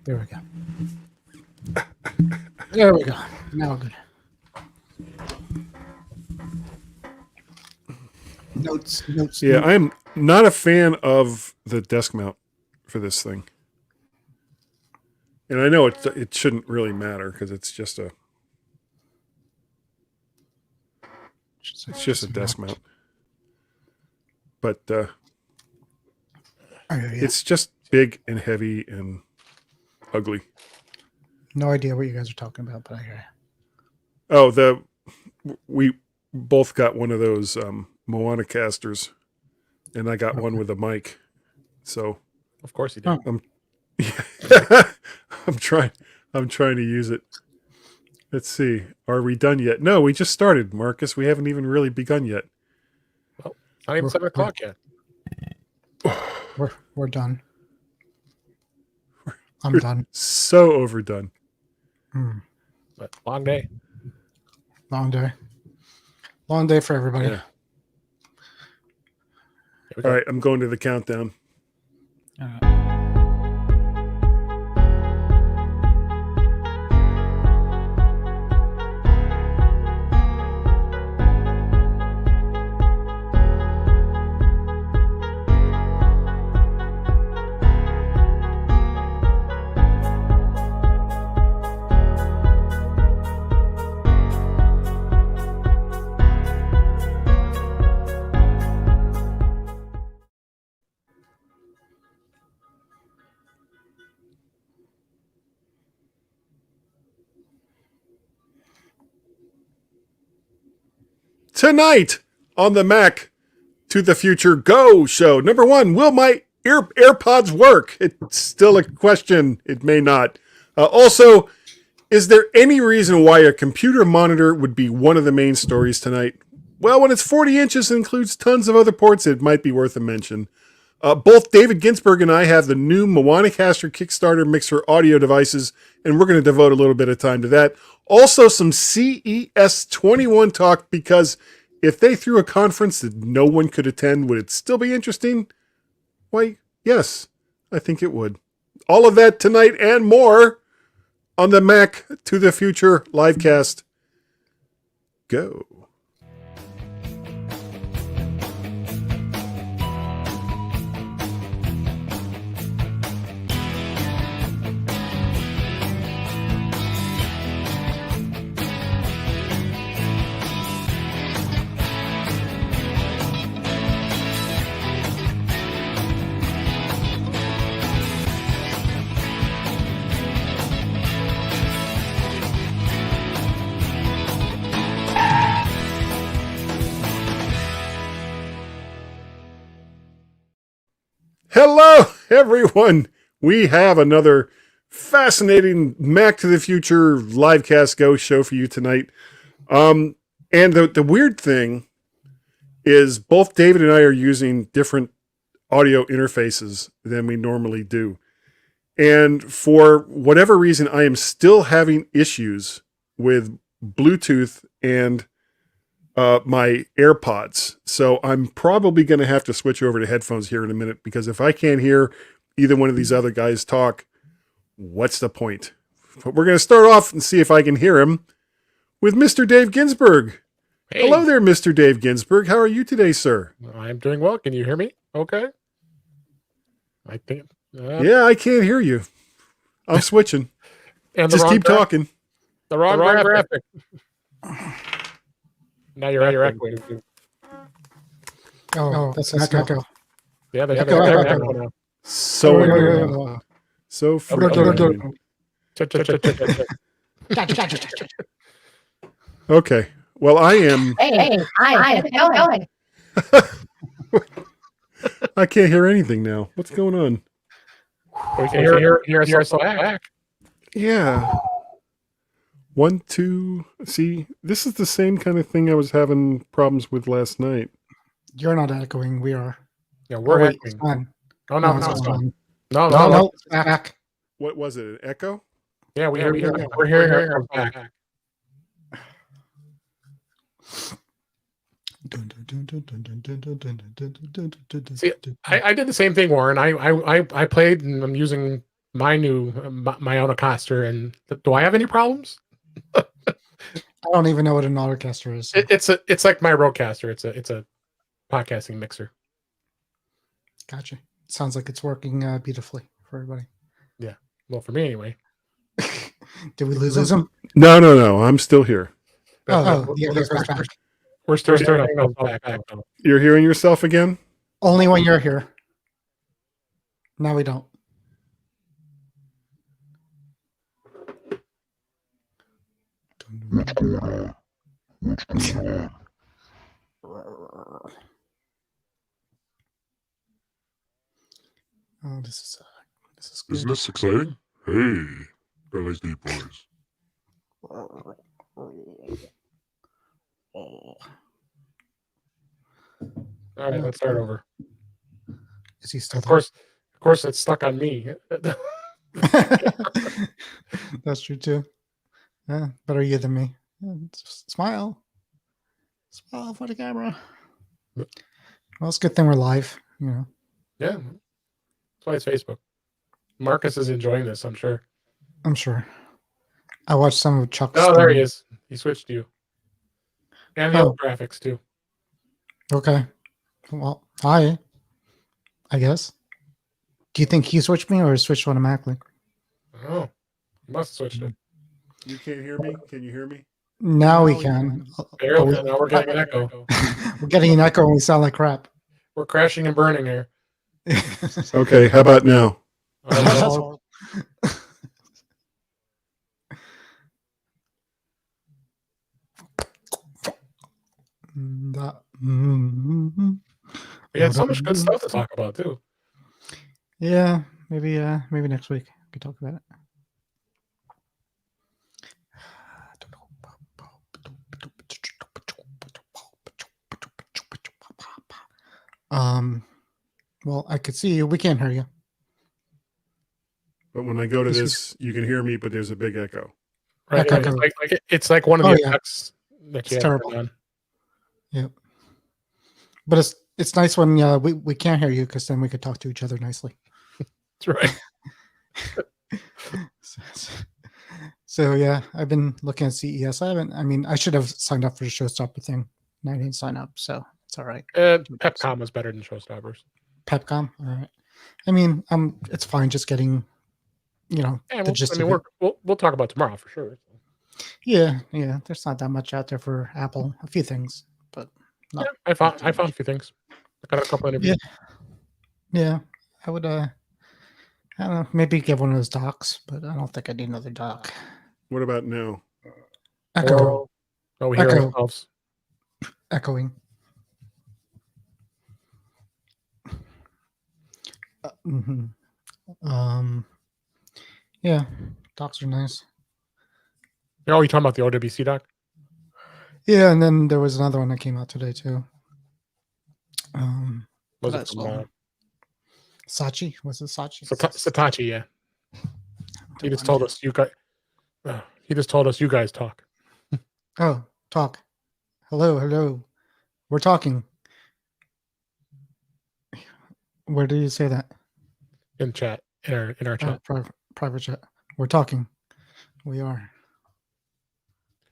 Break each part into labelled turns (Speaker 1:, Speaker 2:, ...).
Speaker 1: There we go. There we go. Now good. Notes.
Speaker 2: Yeah, I'm not a fan of the desk mount for this thing. And I know it shouldn't really matter because it's just a desk mount. But it's just big and heavy and ugly.
Speaker 1: No idea what you guys are talking about, but I hear you.
Speaker 2: Oh, we both got one of those Maonocasters, and I got one with a mic. So,
Speaker 3: of course you did.
Speaker 2: I'm trying to use it. Let's see. Are we done yet? No, we just started, Marcus. We haven't even really begun yet.
Speaker 3: Well, not even 7 o'clock yet.
Speaker 1: We're done. I'm done.
Speaker 2: So overdone.
Speaker 3: But long day.
Speaker 1: Long day. Long day for everybody.
Speaker 2: Yeah. All right, I'm going to the countdown. Tonight on the Mac to the Future Go show. Number 1, will my AirPods work? It's still a question. It may not. Also, is there any reason why a computer monitor would be one of the main stories tonight? Well, when it's 40 inches and includes tons of other ports, it might be worth a mention. Both David Ginsburg and I have the new Maonocaster Kickstarter mixer audio devices, and we're going to devote a little bit of time to that. Also, some CES 21 talk, because if they threw a conference that no one could attend, would it still be interesting? Why, yes, I think it would. All of that tonight and more on the Mac to the Future livecast. Go. Hello, everyone. We have another fascinating Mac to the Future livecast Go show for you tonight. And the weird thing is both David and I are using different audio interfaces than we normally do. And for whatever reason, I am still having issues with Bluetooth and my AirPods. So I'm probably going to have to switch over to headphones here in a minute, because if I can't hear either one of these other guys talk, what's the point? But we're going to start off and see if I can hear him with Mr. Dave Ginsburg. Hey. Hello there, Mr. Dave Ginsburg. How are you today, sir?
Speaker 3: I'm doing well. Can you hear me? Okay. I think.
Speaker 2: Yeah, I can't hear you. I'm switching.
Speaker 3: And
Speaker 2: just keep talking.
Speaker 3: The wrong graphic. Now you're echoing.
Speaker 1: Oh, that's an echo.
Speaker 3: Yeah, they have an echo now.
Speaker 2: So frustrating. Okay. Well, I am.
Speaker 4: Hey, hi.
Speaker 2: I can't hear anything now. What's going on?
Speaker 3: We can hear us back.
Speaker 2: Yeah. 1, 2. See, this is the same kind of thing I was having problems with last night.
Speaker 1: You're not echoing. We are.
Speaker 3: Yeah, we're echoing.
Speaker 1: Oh,
Speaker 3: no,
Speaker 1: it's gone.
Speaker 3: No.
Speaker 1: It's back.
Speaker 2: What was it? An echo?
Speaker 3: Yeah, we're hearing her back. See, I did the same thing, Warren. I played, and I'm using my new Maonocaster, and do I have any problems?
Speaker 1: I don't even know what an Autocaster is. So.
Speaker 3: It's like my Rodecaster. It's a podcasting mixer.
Speaker 1: Gotcha. Sounds like it's working beautifully for everybody.
Speaker 3: Yeah. Well, for me anyway.
Speaker 1: Did we lose him?
Speaker 2: No. I'm still here.
Speaker 1: Oh, yeah, he's back.
Speaker 3: We're still starting back.
Speaker 2: You're hearing yourself again?
Speaker 1: Only when you're here. Now we don't. Oh, this is good.
Speaker 5: Isn't this exciting? Hey, LSD boys.
Speaker 3: All right, let's start over.
Speaker 1: Is he still
Speaker 3: Of course, it's stuck on me.
Speaker 1: there? That's true too. Yeah, better you than me. Yeah, smile for the camera. Well, it's a good thing we're live. You know.
Speaker 3: Yeah, that's why it's Facebook. Marcus is enjoying this, I'm sure.
Speaker 1: I'm sure. I watched some of Chuck's.
Speaker 3: Oh, there he is. He switched to you. And the other graphics too.
Speaker 1: Okay. Well, hi. I guess. Do you think he switched me or switched automatically?
Speaker 3: Oh, he must have switched it.
Speaker 2: You can't hear me? Can you hear me?
Speaker 1: Now we can.
Speaker 3: Barely. Now we're getting an echo.
Speaker 1: We're getting an echo and we sound like crap.
Speaker 3: We're crashing and burning here.
Speaker 2: Okay, how about now?
Speaker 3: Oh, we had so much good stuff to talk about too.
Speaker 1: Yeah, maybe next week we can talk about it. Well, I could see you. We can't hear you.
Speaker 2: But when I go to this, you can hear me, but there's a big echo.
Speaker 3: Right?
Speaker 1: Echo.
Speaker 3: It's like one of the effects that you
Speaker 1: It's
Speaker 3: have
Speaker 1: terrible.
Speaker 3: on.
Speaker 1: Yep. But it's nice when we can't hear you because then we could talk to each other nicely.
Speaker 3: That's right.
Speaker 1: So yeah, I've been looking at CES. I should have signed up for the Showstopper thing. And I didn't sign up, so it's all right.
Speaker 3: Pepcom was better than Showstoppers.
Speaker 1: Pepcom, all right. It's fine just getting, the gist of it.
Speaker 3: We'll talk about tomorrow for sure.
Speaker 1: Yeah. There's not that much out there for Apple. A few things, but not.
Speaker 3: Yeah, I found a few things. I got a couple interviews.
Speaker 1: Yeah. I would. I don't know. Maybe get one of those docks, but I don't think I need another dock.
Speaker 2: What about now?
Speaker 1: Echo.
Speaker 3: Oh, we hear
Speaker 1: Echo.
Speaker 3: ourselves.
Speaker 1: Echoing. Yeah, docks are nice.
Speaker 3: Oh, you talking about the OWC doc?
Speaker 1: Yeah, and then there was another one that came out today too.
Speaker 3: Was it
Speaker 1: that's
Speaker 3: from
Speaker 1: Saatchi? Was it Saatchi?
Speaker 3: Saatchi? Yeah. He just told us you guys. He just told us you guys talk.
Speaker 1: Oh, talk. Hello. We're talking. Where did you say that?
Speaker 3: In chat, in our chat.
Speaker 1: Private chat. We're talking. We are.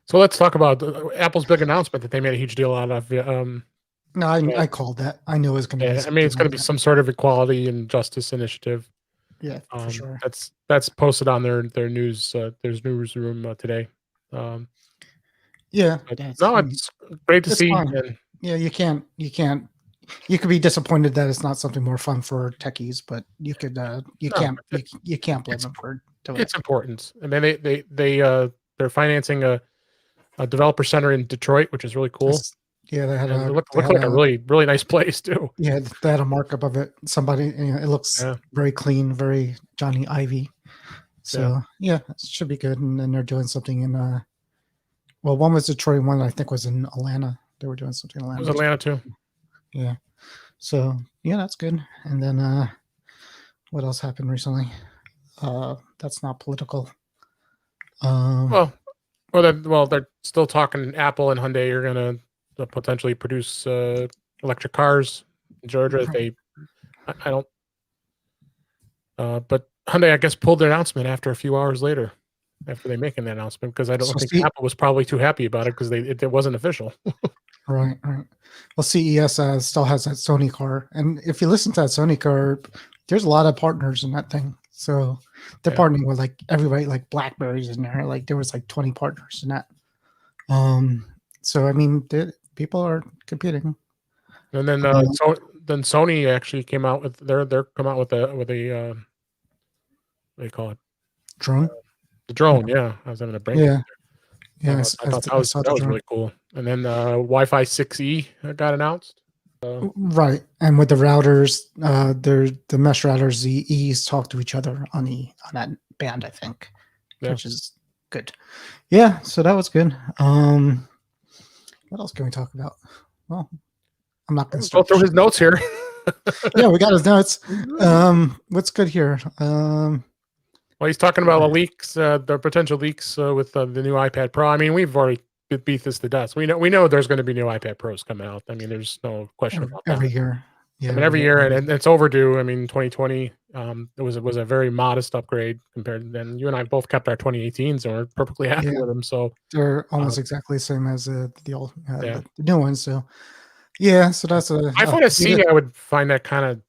Speaker 3: So let's talk about Apple's big announcement that they made a huge deal out of.
Speaker 1: No, I called that. I knew it was going to be.
Speaker 3: I mean, it's going to be some sort of equality and justice initiative.
Speaker 1: Yeah, for sure.
Speaker 3: That's posted on their news newsroom today.
Speaker 1: Yeah.
Speaker 3: It's great to see.
Speaker 1: Yeah, you can't. You could be disappointed that it's not something more fun for techies, but you could. You can't blame them for doing it.
Speaker 3: It's important. I mean, they're financing a developer center in Detroit, which is really cool.
Speaker 1: Yeah, they had
Speaker 3: it looked like a really, really nice place too.
Speaker 1: Yeah, they had a markup of it. Somebody, it looks very clean, very Johnny Ivy. So yeah, it should be good. And then they're doing something in one was Detroit, one I think was in Atlanta. They were doing something in Atlanta.
Speaker 3: It was Atlanta too.
Speaker 1: Yeah. So yeah, that's good. And then what else happened recently? That's not political.
Speaker 3: They're still talking. Apple and Hyundai are gonna potentially produce electric cars in Georgia. I don't. But Hyundai, I guess, pulled their announcement after a few hours later, after they making that announcement, because I don't think Apple was probably too happy about it because it wasn't official.
Speaker 1: Right. Well, CES still has that Sony car, and if you listen to that Sony car, there's a lot of partners in that thing. So they're partnering with like everybody, like BlackBerry's in there. Like there was like 20 partners in that. So I mean, people are competing.
Speaker 3: And then then Sony actually came out with they're come out with a what do you call it?
Speaker 1: Drone.
Speaker 3: The drone, yeah. I was having a brain.
Speaker 1: Yeah.
Speaker 3: Yes, I thought that was really cool. And then Wi-Fi 6E got announced.
Speaker 1: Right, and with the routers, the mesh routers, the E's talk to each other on that band, I think, which is good. Yeah, so that was good. What else can we talk about? Well, I'm not going to
Speaker 3: go through his notes here.
Speaker 1: Yeah, we got his notes. What's good here?
Speaker 3: Well, he's talking about the leaks, the potential leaks with the new iPad Pro. I mean, we've already beat this to death. We know there's going to be new iPad Pros coming out. I mean, there's no question about that.
Speaker 1: Every year. Yeah,
Speaker 3: I mean, every year, and it's overdue. I mean, 2020 it was a very modest upgrade compared. Then you and I both kept our 2018s and we're perfectly happy with them. So
Speaker 1: they're almost exactly the same as the old the new ones. So yeah, so that's a
Speaker 3: iPhone SE. I would find that kind of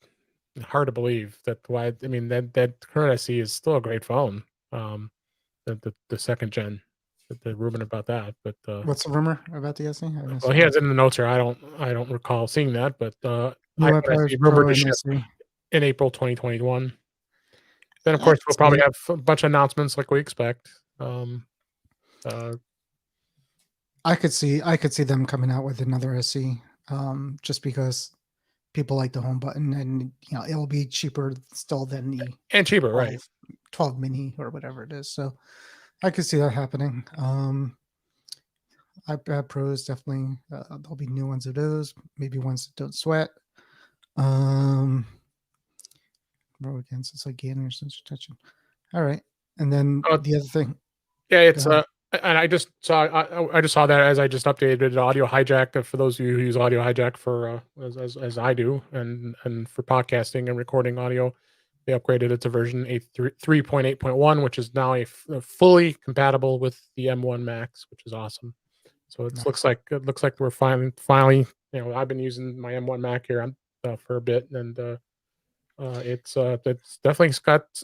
Speaker 3: hard to believe that why. I mean, that current SE is still a great phone. The second gen. The rumor about that, but
Speaker 1: what's the rumor about the SE?
Speaker 3: Well, he has it in the notes here. I don't recall seeing that, but
Speaker 1: iPad
Speaker 3: rumored to ship in April 2021. Then, of course, we'll probably have a bunch of announcements like we expect.
Speaker 1: I could see them coming out with another SE, just because people like the home button, and it'll be cheaper still than the 12 mini or whatever it is. So I could see that happening. iPad Pros definitely there'll be new ones of those, maybe ones that don't sweat. Again, since like gaming or sensor touching. All right, and then the other thing.
Speaker 3: Yeah, it's and I just saw that as I just updated Audio Hijack for those of you who use Audio Hijack for as I do and for podcasting and recording audio. They upgraded it to version 3.8.1, which is now a fully compatible with the M1 Max, which is awesome. So it looks like we're finally. I've been using my M1 Mac here for a bit, and it's definitely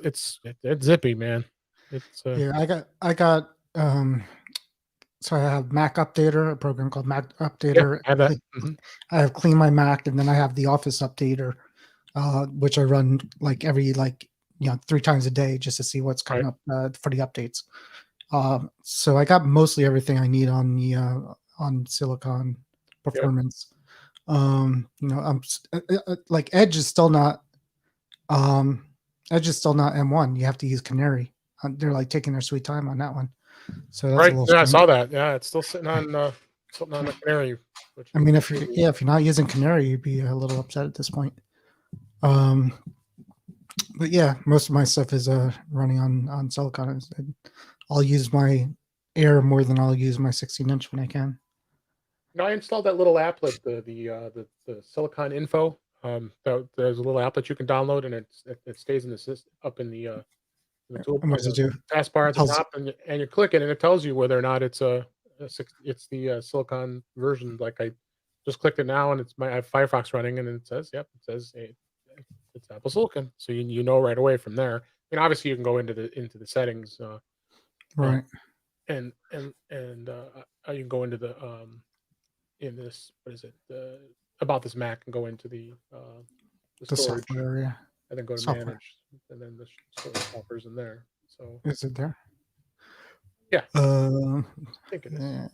Speaker 3: it's zippy, man. It's
Speaker 1: I got so I have Mac Updater, a program called Mac Updater.
Speaker 3: Yeah, I have that.
Speaker 1: I have Clean My Mac, and then I have the Office Updater. Which I run like every 3 times a day just to see what's coming up for the updates. So I got mostly everything I need on the on Silicon Performance. I'm like Edge is still not M1. You have to use Canary. They're like taking their sweet time on that one. So that's a little
Speaker 3: I saw that. Yeah, it's still sitting on the Canary.
Speaker 1: I mean, if you're not using Canary, you'd be a little upset at this point. But yeah, most of my stuff is running on Silicon. I'll use my Air more than I'll use my 16-inch when I can.
Speaker 3: I installed that little applet, the Silicon Info. There's a little app that you can download, and it stays in the system up in the tool.
Speaker 1: What does it do?
Speaker 3: Taskbar at the top, and you click it, and it tells you whether or not it's the Silicon version. Like I just clicked it now, and I have Firefox running, and it says, it's Apple Silicon, so you know right away from there. I mean, obviously you can go into the settings,
Speaker 1: right?
Speaker 3: And you can go into the in this about this Mac and go into the storage
Speaker 1: software area,
Speaker 3: and then go to manage, and then the storage buffers in there. So
Speaker 1: is it there?
Speaker 3: Yeah,
Speaker 1: I
Speaker 3: think it is.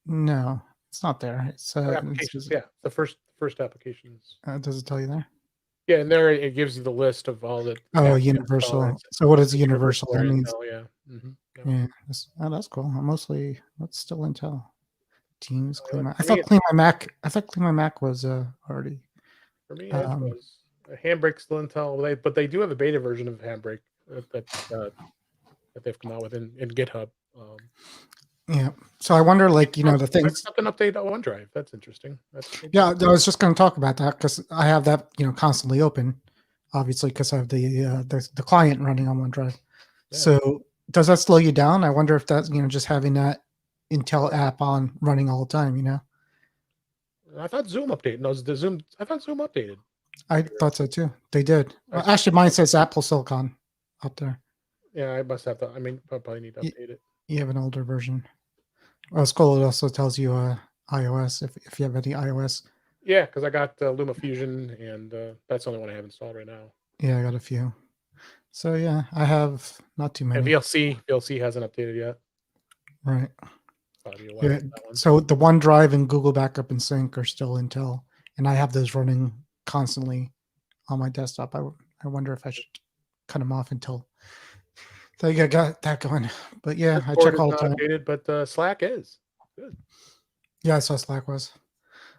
Speaker 1: No, it's not there. It's
Speaker 3: applications. The first applications.
Speaker 1: Does it tell you there?
Speaker 3: Yeah, and there it gives you the list of all the.
Speaker 1: Universal. So what is universal? That means.
Speaker 3: Yeah.
Speaker 1: Yeah, that's cool. What's still Intel? Teams Clean My. I thought Clean My Mac was already.
Speaker 3: For me, Edge was Handbrake still Intel. But they do have a beta version of Handbrake that they've come out with in GitHub.
Speaker 1: Yeah. So I wonder, the things.
Speaker 3: An update on OneDrive. That's interesting.
Speaker 1: Yeah, I was just going to talk about that because I have that, constantly open. obviously because I have the client running on OneDrive.
Speaker 3: Yeah.
Speaker 1: So does that slow you down? I wonder if that's just having that Intel app on running all the time.
Speaker 3: I thought Zoom updated. No, the Zoom. I thought Zoom updated.
Speaker 1: I thought so too. They did.
Speaker 3: I-
Speaker 1: Actually, mine says Apple Silicon up there.
Speaker 3: Yeah, I must have to. I mean, I probably need to
Speaker 1: Ye-
Speaker 3: update it.
Speaker 1: You have an older version. Well, it's cool. It also tells you iOS if you have any iOS.
Speaker 3: Yeah, because I got LumaFusion, and that's the only one I have installed right now.
Speaker 1: Yeah, I got a few. So yeah, I have not too
Speaker 3: And
Speaker 1: many.
Speaker 3: VLC hasn't updated yet.
Speaker 1: Right.
Speaker 3: Probably a while
Speaker 1: Yeah.
Speaker 3: for that one.
Speaker 1: So the OneDrive and Google Backup and Sync are still Intel, and I have those running constantly on my desktop. I wonder if I should cut them off until I got that going. But yeah, I
Speaker 3: Discord
Speaker 1: check
Speaker 3: is
Speaker 1: all the
Speaker 3: not
Speaker 1: time.
Speaker 3: updated, but Slack is. Good.
Speaker 1: Yeah, I saw Slack was.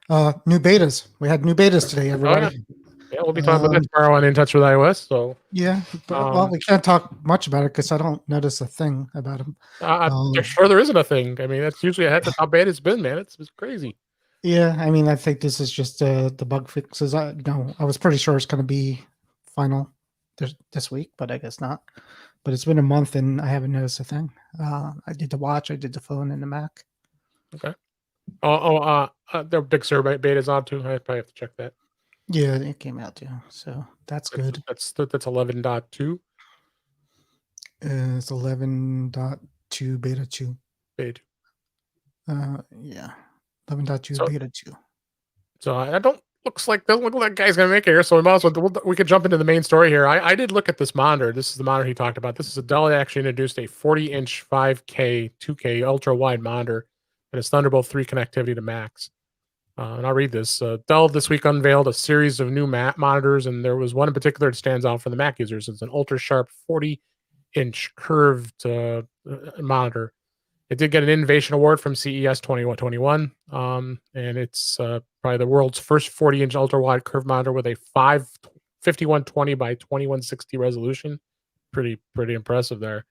Speaker 1: New betas. We had new betas today, everybody.
Speaker 3: Yeah, we'll be talking about that tomorrow on In Touch with iOS. So
Speaker 1: Yeah, but, well, we can't talk much about it because I don't notice a thing about them.
Speaker 3: I'm sure there isn't a thing. I mean, that's usually how bad it's been, man. It's crazy.
Speaker 1: Yeah, I mean, I think this is just the bug fixes. I was pretty sure it's going to be final this week, but I guess not. But it's been a month and I haven't noticed a thing. I did the watch, I did the phone, and the Mac.
Speaker 3: Okay. Their big survey beta's on too. I probably have to check that.
Speaker 1: Yeah, it came out too, so that's good.
Speaker 3: That's 11.2.
Speaker 1: It's 11.2 beta 2.
Speaker 3: Beta.
Speaker 1: Yeah, 11.2
Speaker 3: So-
Speaker 1: beta 2.
Speaker 3: So I don't doesn't look like that guy's gonna make it here. So we might as well we could jump into the main story here. I did look at this monitor. This is the monitor he talked about. This is a Dell that actually introduced a 40-inch 5K 2K ultra wide monitor and it's Thunderbolt 3 connectivity to Macs. And I'll read this. Dell this week unveiled a series of new monitors, and there was one in particular that stands out for the Mac users. It's an ultra sharp 40-inch curved monitor. It did get an innovation award from CES 2021, and it's probably the world's first 40-inch ultra-wide curved monitor with a 5120 by 2160 resolution. Pretty impressive there.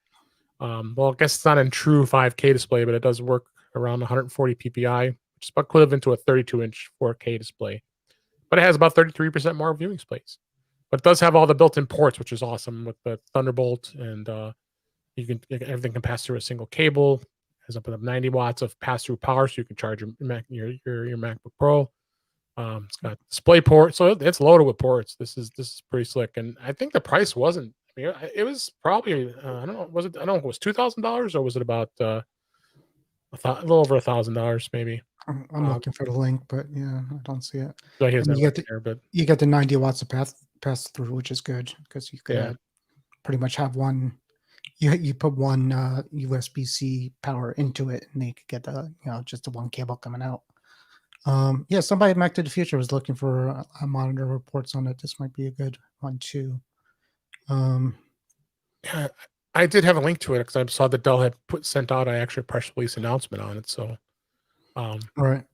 Speaker 3: Well, I guess it's not in true 5K display, but it does work around 140 ppi, which is equivalent to a 32-inch 4K display. But it has about 33% more viewing space. But it does have all the built-in ports, which is awesome with the Thunderbolt, and everything can pass through a single cable. Has up to 90 watts of pass-through power, so you can charge your MacBook Pro. It's got display port, so it's loaded with ports. This is pretty slick, and I think the price wasn't. I mean, it was probably I don't know. Was it? I don't know. It was $2,000 or was it about a little over $1,000 maybe?
Speaker 1: I'm looking for the link, but yeah, I don't see it.
Speaker 3: So
Speaker 1: And you get the 90 watts of pass through, which is good because you could pretty much have one. You put one USB-C power into it, and they could get just the one cable coming out. Yeah, somebody at Mac to the Future was looking for a monitor reports on it. This might be a good one too.
Speaker 3: Yeah, I did have a link to it because I saw that Dell had sent out an actual press release announcement on it. So,
Speaker 1: right.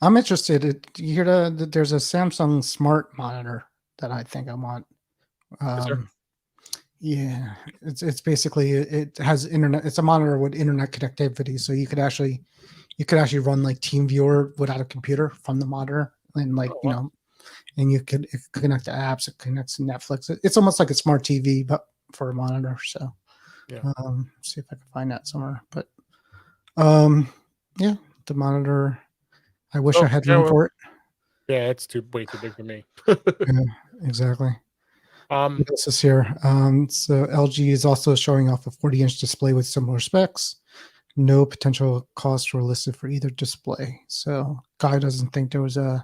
Speaker 1: I'm interested. You hear that there's a Samsung Smart monitor that I think I want. Yeah, it's basically it has internet. It's a monitor with internet connectivity, so you could actually run like TeamViewer without a computer from the monitor, and and you could connect to apps. It connects to Netflix. It's almost like a smart TV, but for a monitor. So,
Speaker 3: yeah.
Speaker 1: See if I can find that somewhere. But, yeah, the monitor. I wish I had room for it.
Speaker 3: Yeah, it's way too big for me.
Speaker 1: Yeah, exactly. What else is here? So LG is also showing off a 40-inch display with similar specs. No potential costs were listed for either display. So Guy doesn't think there was a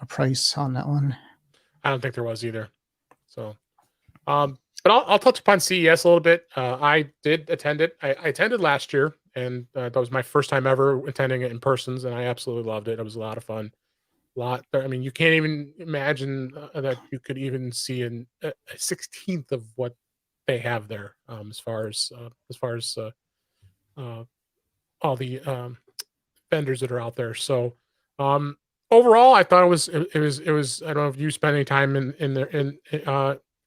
Speaker 1: price on that one.
Speaker 3: I don't think there was either. So, but I'll touch upon CES a little bit. I did attend it. I attended last year, and that was my first time ever attending it in person, and I absolutely loved it. It was a lot of fun. I mean, you can't even imagine that you could even see a 16th of what they have there, as far as all the vendors that are out there. So, overall, I thought it was. I don't know if you spent any time in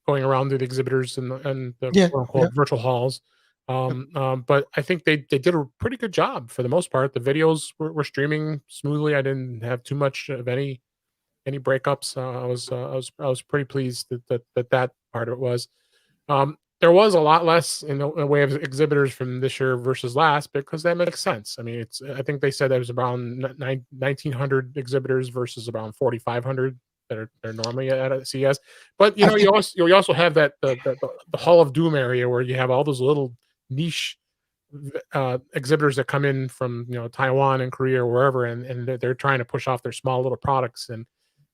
Speaker 3: going around to the exhibitors and the quote unquote virtual halls. But I think they did a pretty good job for the most part. The videos were streaming smoothly. I didn't have too much of any breakups. I was pretty pleased that part of it was. There was a lot less in the way of exhibitors from this year versus last, because that makes sense. I mean, I think they said there was around 1,900 exhibitors versus around 4,500 that are normally at a CES. But you also have that the Hall of Doom area where you have all those little niche exhibitors that come in from Taiwan and Korea or wherever, and they're trying to push off their small little products, and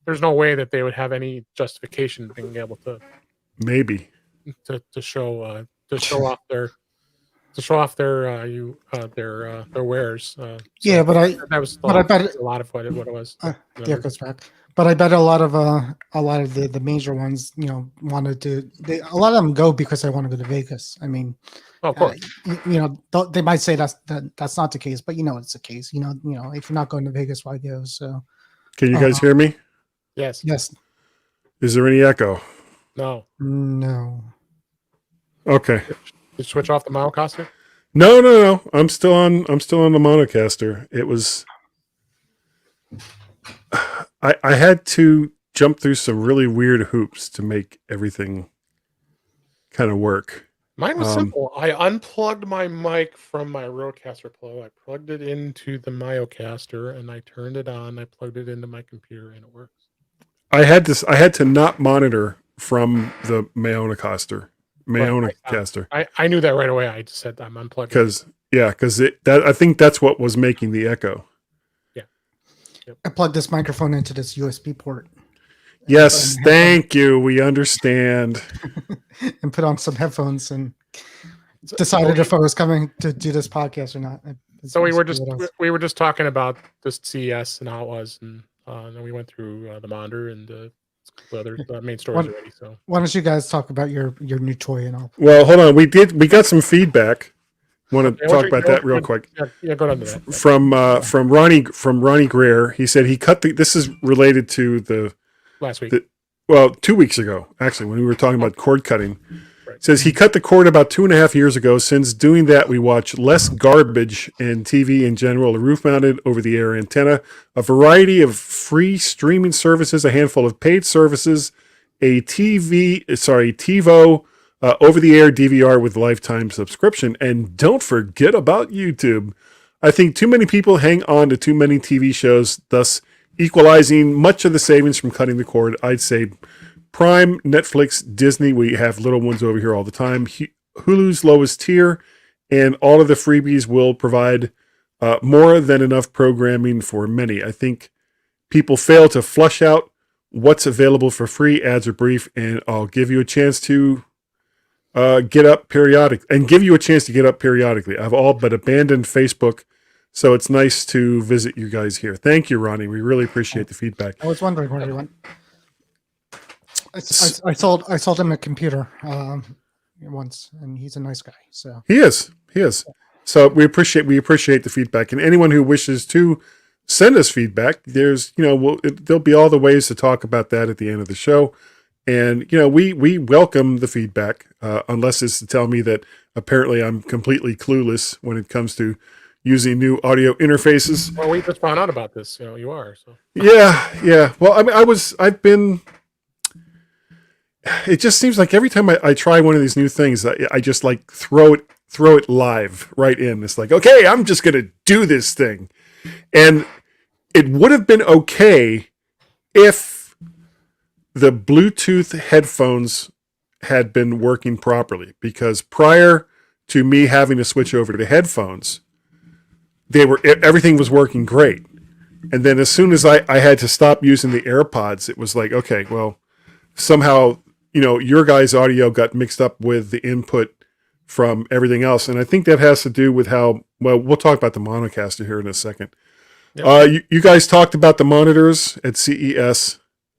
Speaker 3: there's no way that they would have any justification being able toMaybe. to show off their their wares.
Speaker 1: Yeah, but
Speaker 3: that was
Speaker 1: I bet
Speaker 3: a lot of what it was.
Speaker 1: yeah, goes back. But I bet a lot of the major ones, wanted to. A lot of them go because they want to go to Vegas. I mean,
Speaker 3: of course,
Speaker 1: they might say that's not the case, but it's the case. If you're not going to Vegas, why go? So,
Speaker 2: Can you guys hear me?
Speaker 3: yes.
Speaker 2: Is there any echo?
Speaker 1: No.
Speaker 2: Okay.
Speaker 3: Did you switch off the Maonocaster?
Speaker 2: No. I'm still on the Maonocaster. It was. I had to jump through some really weird hoops to make everything kind of work.
Speaker 3: Mine was simple. I unplugged my mic from my Rodecaster Pro. I plugged it into the Maonocaster, and I turned it on. I plugged it into my computer, and it works. I had
Speaker 2: to not monitor from the Maonocaster.
Speaker 3: I knew that right away. I just said I'm unplugging.
Speaker 2: Because I think that's what was making the echo.
Speaker 3: Yep.
Speaker 1: I plugged this microphone into this USB port.
Speaker 2: Yes, thank you. We understand.
Speaker 1: And put on some headphones and decided if I was coming to do this podcast or not.
Speaker 3: So we were just talking about this CES and how it was, and then we went through the monitor and the other main stories already. So
Speaker 1: why don't you guys talk about your new toy and all?
Speaker 2: Well, hold on. We got some feedback. Want to talk about that real quick?
Speaker 3: Yeah, go ahead to that.
Speaker 2: From Ronnie Greer. He said he cut this is related to the
Speaker 3: last week.
Speaker 2: 2 weeks ago, actually, when we were talking about cord cutting.
Speaker 3: Right.
Speaker 2: Says he cut the cord about 2.5 years ago. Since doing that, we watch less garbage in TV in general, a roof-mounted over-the-air antenna, a variety of free streaming services, a handful of paid services, a TiVo, over-the-air DVR with lifetime subscription, and don't forget about YouTube. I think too many people hang on to too many TV shows, thus equalizing much of the savings from cutting the cord. I'd say Prime, Netflix, Disney, we have little ones over here all the time, Hulu's lowest tier, and all of the freebies will provide more than enough programming for many. I think people fail to flush out what's available for free. Ads are brief, and I'll give you a chance to get up periodically. I've all but abandoned Facebook, so it's nice to visit you guys here. Thank you, Ronnie. We really appreciate the feedback.
Speaker 1: I was wondering where he went. I sold him a computer once, and he's a nice guy. So
Speaker 2: he is. So we appreciate the feedback, and anyone who wishes to send us feedback, there's there'll be all the ways to talk about that at the end of the show. And, we welcome the feedback, unless it's to tell me that apparently I'm completely clueless when it comes to using new audio interfaces.
Speaker 3: Well, we just found out about this. You are. So.
Speaker 2: Yeah. Well, I mean, it just seems like every time I try one of these new things, I just like throw it live right in. It's like, okay, I'm just going to do this thing. And it would have been okay if the Bluetooth headphones had been working properly, because prior to me having to switch over to the headphones, everything was working great. And then as soon as I had to stop using the AirPods, it was like, okay, well, somehow, your guys' audio got mixed up with the input from everything else. And I think that has to do with we'll talk about the Maonocaster here in a second. Yep. You guys talked about the monitors at CES.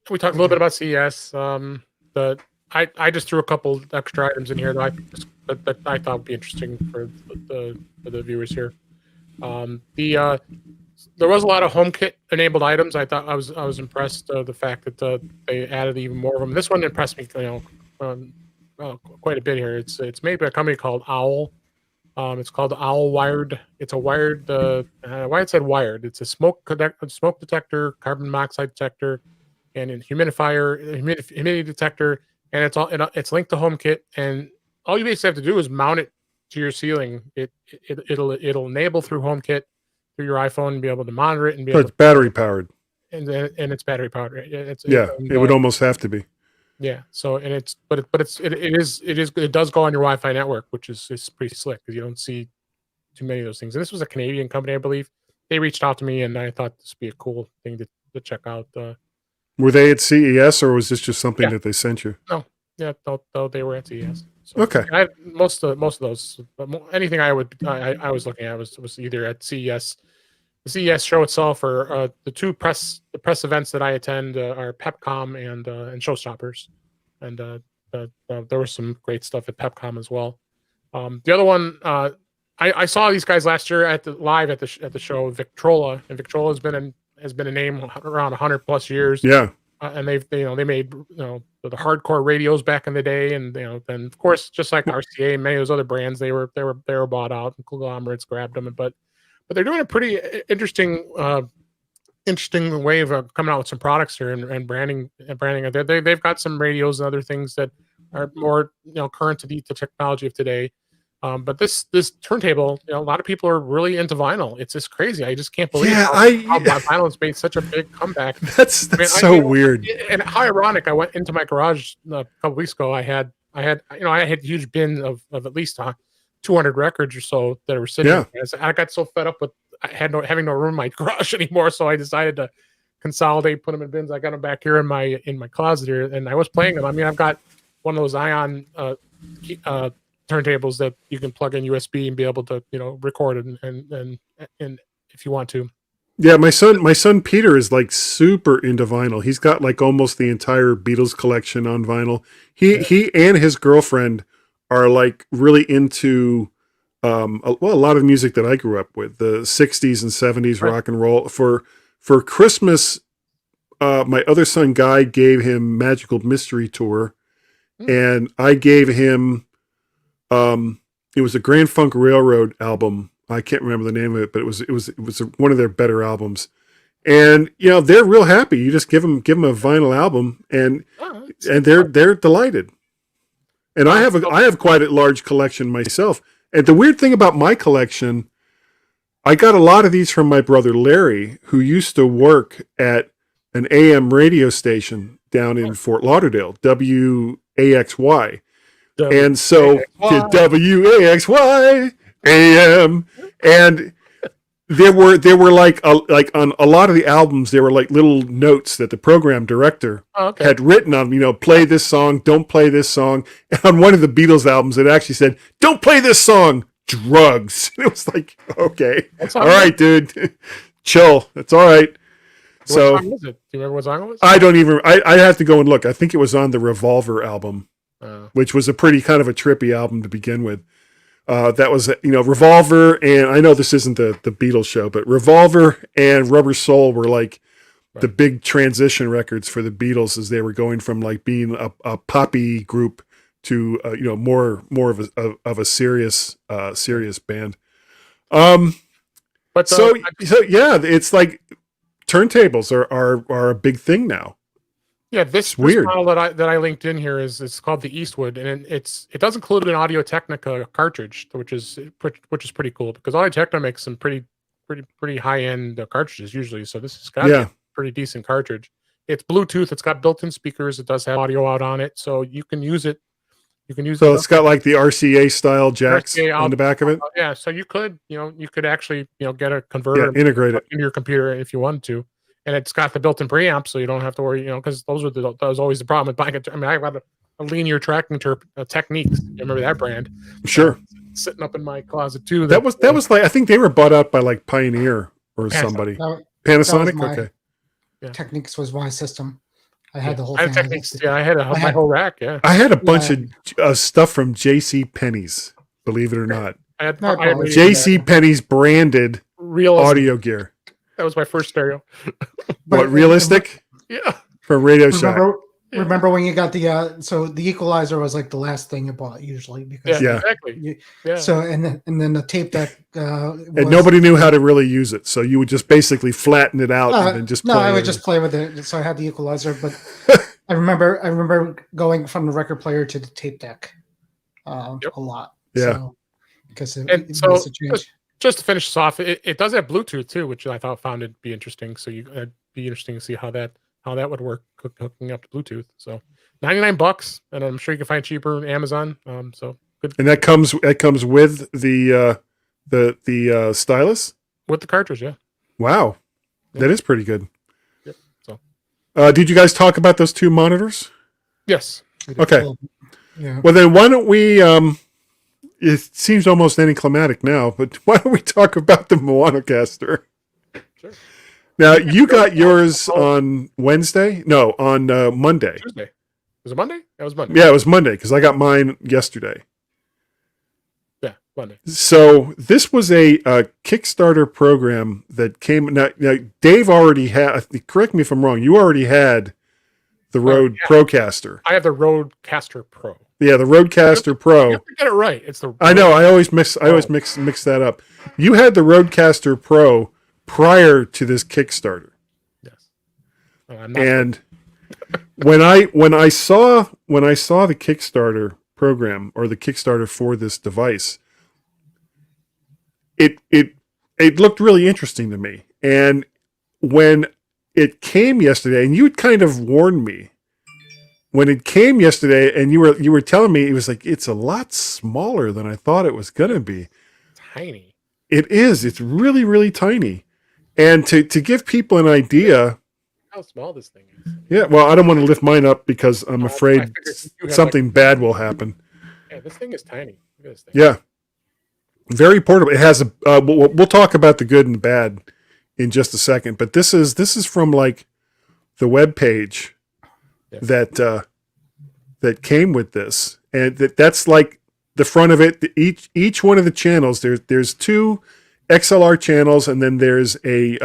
Speaker 3: We talked a little bit about CES. I just threw a couple extra items in here that I thought would be interesting for the viewers here. There was a lot of HomeKit enabled items. I was impressed the fact that they added even more of them. This one impressed me, quite a bit here. It's made by a company called Owl. It's called Owl Wired. It's a wired. Why it said wired? It's a smoke detector, carbon monoxide detector. and a humidifier, humidity detector, and it's linked to HomeKit. And all you basically have to do is mount it to your ceiling. It'll enable through HomeKit through your iPhone and be able to monitor it and be
Speaker 2: So
Speaker 3: able
Speaker 2: it's battery powered.
Speaker 3: and it's battery powered.
Speaker 2: It would almost have to be.
Speaker 3: Yeah. So it does go on your Wi-Fi network, which is pretty slick because you don't see too many of those things. And this was a Canadian company, I believe. They reached out to me, and I thought this would be a cool thing to check out.
Speaker 2: Were they at CES, or was this just something that they sent you?
Speaker 3: No, yeah, they were at CES. So
Speaker 2: Okay.
Speaker 3: I had most of those. Anything I was looking at was either at CES, the CES show itself, or the press events that I attend are PepCom and Showstoppers, and there was some great stuff at PepCom as well. The other one, I saw these guys last year at the show, Victrola, and Victrola has been a name around 100+ years.
Speaker 2: Yeah.
Speaker 3: And they made the hardcore radios back in the day, and then of course, just like RCA and many of those other brands, they were bought out and conglomerates grabbed them. But they're doing a pretty interesting way of coming out with some products here and branding. They've got some radios and other things that are more current to the technology of today. But this turntable, a lot of people are really into vinyl. It's just crazy. I just can't believe how vinyl has made such a big comeback.
Speaker 2: That's so weird.
Speaker 3: And how ironic! I went into my garage a couple weeks ago. I had a huge bin of at least 200 records or so that were sitting.
Speaker 2: Yeah.
Speaker 3: There. I got so fed up with having no room in my garage anymore, so I decided to consolidate, put them in bins. I got them back here in my closet here, and I was playing them. I mean, I've got one of those Ion turntables that you can plug in USB and be able to record and if you want to.
Speaker 2: Yeah, my son Peter is like super into vinyl. He's got like almost the entire Beatles collection on vinyl. He and his girlfriend are like really into a lot of music that I grew up with, the 60s and 70s rock and roll. For Christmas, my other son Guy gave him Magical Mystery Tour, and I gave him it was a Grand Funk Railroad album. I can't remember the name of it, but it was one of their better albums. And they're real happy. You just give them a vinyl album, and they're delighted. And I have quite a large collection myself. And the weird thing about my collection, I got a lot of these from my brother Larry, who used to work at an AM radio station down in Fort Lauderdale, WAXY. And so WAXY AM, and there were like on a lot of the albums, there were like little notes that the program director had written on, play this song, don't play this song. And on one of the Beatles albums, it actually said, don't play this song, drugs. And it was like, okay, all right, dude, chill. That's all right. So,
Speaker 3: what song was it? Do you remember what song it was?
Speaker 2: I don't even, I have to go and look. I think it was on the Revolver album. Which was a pretty kind of a trippy album to begin with. That was, Revolver, and I know this isn't the Beatles show, but Revolver and Rubber Soul were like the big transition records for the Beatles as they were going from like being a poppy group to more of a serious band. So yeah, it's like turntables are a big thing now.
Speaker 3: Yeah, this model that I linked in here is called the Eastwood, and it does include an Audio Technica cartridge, which is pretty cool because Audio Technica makes some pretty high end cartridges usually. So this has got to be a pretty decent cartridge. It's Bluetooth. It's got built-in speakers. It does have audio out on it, so you can use it. So
Speaker 2: it's got like the RCA style jacks on the back of it.
Speaker 3: Yeah, so you could actually get a converter,
Speaker 2: integrate it
Speaker 3: into your computer if you wanted to. And it's got the built-in preamp, so you don't have to worry, because that was always the problem with buying it. I mean, I got a linear tracking Techniques. You remember that brand?
Speaker 2: Sure.
Speaker 3: Sitting up in my closet too.
Speaker 2: That was like, I think they were bought out by like Pioneer or somebody. Panasonic. Okay.
Speaker 1: Yeah. Techniques was my system. I had the whole thing.
Speaker 3: Techniques. Yeah, I had my whole rack. Yeah.
Speaker 2: I had a bunch of stuff from J.C. Penney's. Believe it or not.
Speaker 3: I had
Speaker 2: J.C. Penney's branded
Speaker 3: real
Speaker 2: audio gear.
Speaker 3: That was my first stereo.
Speaker 2: What, Realistic?
Speaker 3: Yeah.
Speaker 2: From Radio Shack.
Speaker 1: remember when you got the so the equalizer was like the last thing you bought usually because
Speaker 2: Yeah.
Speaker 3: exactly.
Speaker 1: you,
Speaker 3: Yeah.
Speaker 1: so and then the tape deck
Speaker 2: And nobody knew how to really use it, so you would just basically flatten it out and then just play.
Speaker 1: No, I would
Speaker 2: it.
Speaker 1: just play with it. So I had the equalizer, but I remember going from the record player to the tape deck a lot.
Speaker 2: Yeah.
Speaker 1: So, because it
Speaker 3: And
Speaker 1: was a change.
Speaker 3: just to finish this off, it does have Bluetooth too, which I thought found it'd be interesting. So it'd be interesting to see how that would work hooking up to Bluetooth. So $99, and I'm sure you can find cheaper on Amazon. So good.
Speaker 2: And that comes with the stylus.
Speaker 3: With the cartridge, yeah.
Speaker 2: Wow, that is pretty good.
Speaker 3: Yep. So
Speaker 2: did you guys talk about those two monitors?
Speaker 3: yes.
Speaker 2: Okay.
Speaker 1: Yeah.
Speaker 2: Well, then why don't we? It seems almost anticlimactic now, but why don't we talk about the Maonocaster?
Speaker 3: Sure.
Speaker 2: Now, you got yours on Wednesday? No, on Monday.
Speaker 3: Tuesday. Was it Monday? That was Monday.
Speaker 2: Yeah, it was Monday because I got mine yesterday.
Speaker 3: Yeah, Monday.
Speaker 2: So this was a Kickstarter program that came. Now Dave already had. Correct me if I'm wrong. You already had the Rode Procaster.
Speaker 3: I have the Rodecaster Pro.
Speaker 2: Yeah, the Rodecaster Pro.
Speaker 3: You have to get it right. It's the.
Speaker 2: I know. I always mix that up. You had the Rodecaster Pro prior to this Kickstarter.
Speaker 3: Yes. I'm not
Speaker 2: And when I saw the Kickstarter program or the Kickstarter for this device, it looked really interesting to me. And when it came yesterday, and you had kind of warned me when it came yesterday, and you were telling me it was like it's a lot smaller than I thought it was gonna be.
Speaker 3: tiny.
Speaker 2: It is. It's really, really tiny. And to give people an idea,
Speaker 3: How small this thing is.
Speaker 2: yeah. Well, I don't want to lift mine up because I'm
Speaker 3: I
Speaker 2: afraid
Speaker 3: figured you have,
Speaker 2: something bad will happen.
Speaker 3: Yeah, this thing is tiny. Look at this thing.
Speaker 2: Yeah, very portable. It has a. We'll talk about the good and bad in just a second. But this is from like the web page that came with this, and that's like the front of it. Each one of the channels. There's two XLR channels, and then there's a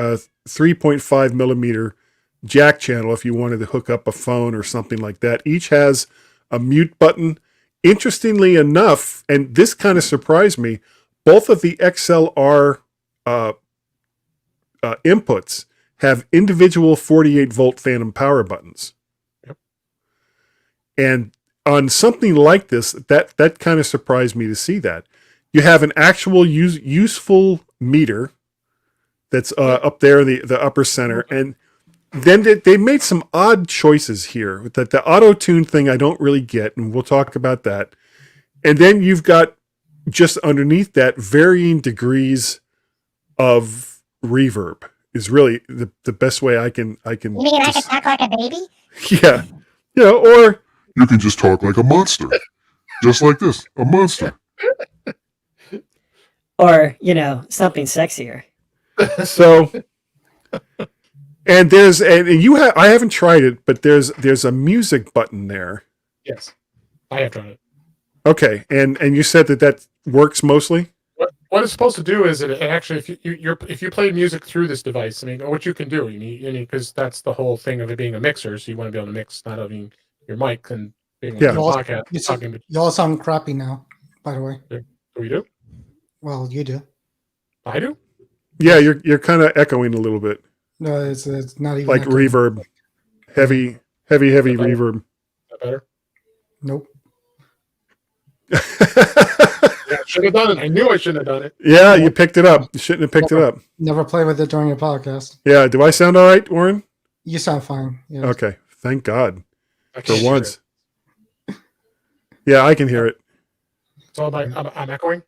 Speaker 2: 3.5 millimeter jack channel if you wanted to hook up a phone or something like that. Each has a mute button. Interestingly enough, and this kind of surprised me, both of the XLR inputs have individual 48 volt phantom power buttons.
Speaker 3: Yep.
Speaker 2: And on something like this, that kind of surprised me to see that. You have an actual useful meter that's up there in the upper center, and then they made some odd choices here. That the auto tune thing I don't really get, and we'll talk about that. And then you've got just underneath that varying degrees of reverb is really the best way I can.
Speaker 4: You mean I can talk like a baby?
Speaker 2: Yeah, or
Speaker 5: You can just talk like a monster. Just like this, a monster.
Speaker 6: Or, something sexier.
Speaker 2: so. And I haven't tried it, but there's a music button there.
Speaker 3: Yes, I have tried it.
Speaker 2: Okay, and you said that works mostly.
Speaker 3: What it's supposed to do is it actually, if you play music through this device, I mean, what you can do, because that's the whole thing of it being a mixer. So you want to be able to mix, not having your mic and being on a podcast talking.
Speaker 1: You all sound crappy now, by the way.
Speaker 3: Do we do?
Speaker 1: Well, you do.
Speaker 3: I do.
Speaker 2: Yeah, you're kind of echoing a little bit,
Speaker 1: No, it's not even
Speaker 2: like
Speaker 1: echoing.
Speaker 2: reverb, heavy reverb.
Speaker 3: Is that better?
Speaker 1: Nope.
Speaker 3: Yeah, I should have done it. I knew I shouldn't have done it.
Speaker 2: Yeah, you picked it up. You shouldn't have picked it up.
Speaker 1: Never play with it during a podcast.
Speaker 2: Yeah, do I sound all right, Warren?
Speaker 1: You sound fine. Yeah.
Speaker 2: Okay, thank God
Speaker 3: I
Speaker 2: for
Speaker 3: can't hear
Speaker 2: once.
Speaker 3: it.
Speaker 2: Yeah, I can hear it.
Speaker 3: So I'm echoing.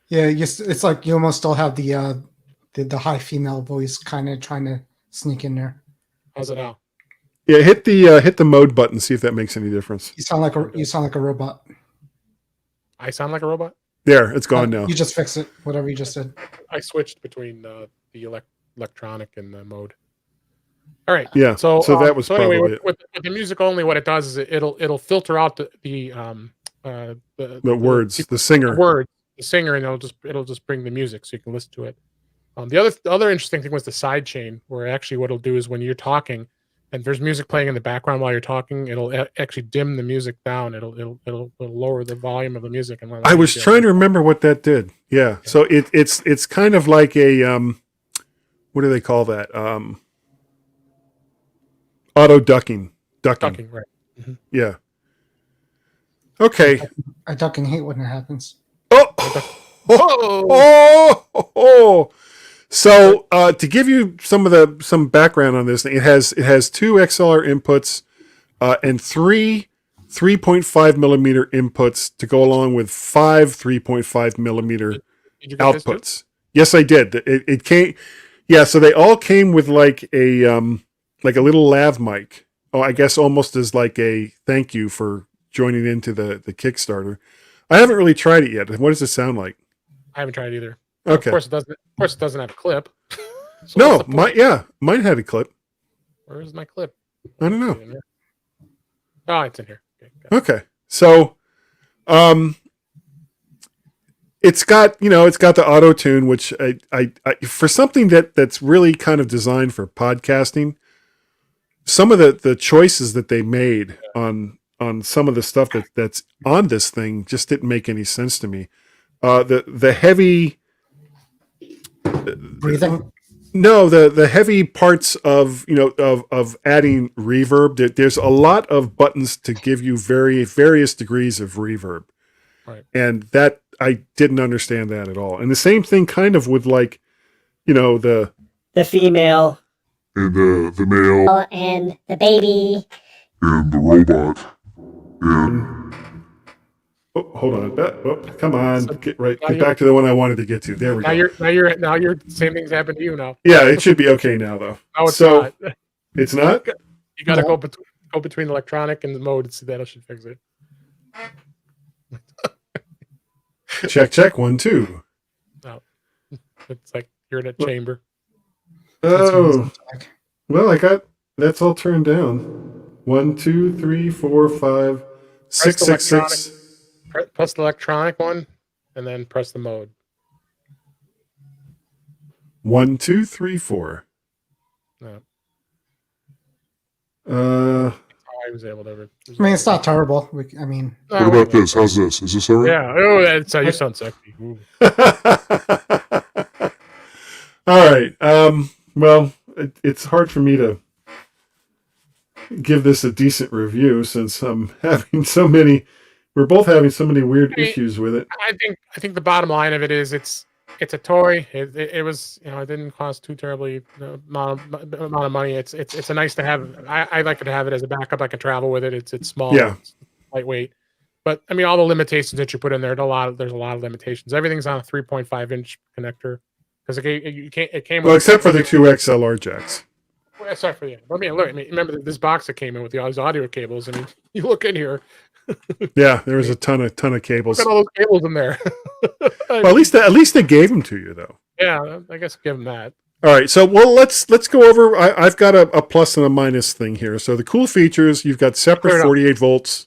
Speaker 1: Yeah, it's like you almost still have the high female voice kind of trying to sneak in there.
Speaker 3: How's it now?
Speaker 2: Yeah, hit the mode button. See if that makes any difference.
Speaker 1: You sound like a robot.
Speaker 3: I sound like a robot.
Speaker 2: There, it's gone now.
Speaker 1: You just fix it. Whatever you just said.
Speaker 3: I switched between the electronic and the mode. All right.
Speaker 2: Yeah. So that was
Speaker 3: anyway,
Speaker 2: probably it.
Speaker 3: with the music only, what it does is it'll filter out the
Speaker 2: words, the singer.
Speaker 3: The singer, and it'll just bring the music so you can listen to it. The other interesting thing was the side chain, where actually what it'll do is when you're talking, and there's music playing in the background while you're talking, it'll actually dim the music down. It'll lower the volume of the music. And
Speaker 2: I was trying to remember what that did. Yeah. So it's kind of like a what do they call that? Auto ducking.
Speaker 3: Ducking, right? Mm-hmm.
Speaker 2: Yeah. Okay.
Speaker 1: I duck and hate when it happens.
Speaker 2: Oh. So to give you some background on this thing, it has 2 XLR inputs and 3 3.5 millimeter inputs to go along with 5 3.5 millimeter outputs. Yes, I did. It came. Yeah, so they all came with like a little lav mic. Oh, I guess almost as like a thank you for joining into the Kickstarter. I haven't really tried it yet. What does it sound like?
Speaker 3: I haven't tried it either.
Speaker 2: Okay.
Speaker 3: Of course, it doesn't have a clip. So
Speaker 2: No, mine had a clip.
Speaker 3: Where is my clip?
Speaker 2: I don't know.
Speaker 3: Oh, it's in here.
Speaker 2: Okay. So, it's got the auto tune, which I for something that's really kind of designed for podcasting. Some of the choices that they made on some of the stuff that's on this thing just didn't make any sense to me. The heavy
Speaker 1: Breathing.
Speaker 2: No, the heavy parts of adding reverb. There's a lot of buttons to give you various degrees of reverb,
Speaker 3: right?
Speaker 2: And that I didn't understand that at all. And the same thing kind of with like, the
Speaker 6: female
Speaker 5: and the male
Speaker 4: and the baby.
Speaker 5: and the robot and
Speaker 2: oh, hold on, come on, get back to the one I wanted to get to. There we go.
Speaker 3: Now you're same things happen to you now.
Speaker 2: Yeah, it should be okay now though.
Speaker 3: No, it's not.
Speaker 2: It's not.
Speaker 3: You got to go between electronic and the mode. So that should fix it.
Speaker 2: Check 1 2.
Speaker 3: No, it's like you're in a chamber.
Speaker 2: Oh, well, that's all turned down. 1 2 3 4 5 6 6 6.
Speaker 3: Press the electronic one, and then press the mode.
Speaker 2: 1 2 3 4.
Speaker 3: No. I was able to.
Speaker 1: I mean, it's not terrible.
Speaker 5: what about this? How's this? Is this all right?
Speaker 3: Yeah. Oh, that's how you sound sexy.
Speaker 2: All right. Well, it's hard for me to give this a decent review since I'm having so many. We're both having so many weird issues with it.
Speaker 3: I think the bottom line of it is it's a toy. It was it didn't cost too terribly amount of money. It's a nice to have. I like to have it as a backup. I can travel with it. It's small.
Speaker 2: Yeah.
Speaker 3: It's lightweight. But I mean, all the limitations that you put in there, there's a lot of limitations. Everything's on a 3.5 inch connector because it came.
Speaker 2: Well, except for the 2 XLR jacks.
Speaker 3: Well, sorry for you. I mean, look. I mean, remember this box that came in with all these audio cables. I mean, you look in here.
Speaker 2: Yeah, there was a ton of cables.
Speaker 3: Look at all those cables in there.
Speaker 2: Well, at least they gave them to you though.
Speaker 3: Yeah, I guess give them that.
Speaker 2: All right, so let's go over. I've got a plus and a minus thing here. So the cool features: you've got separate 48 volts.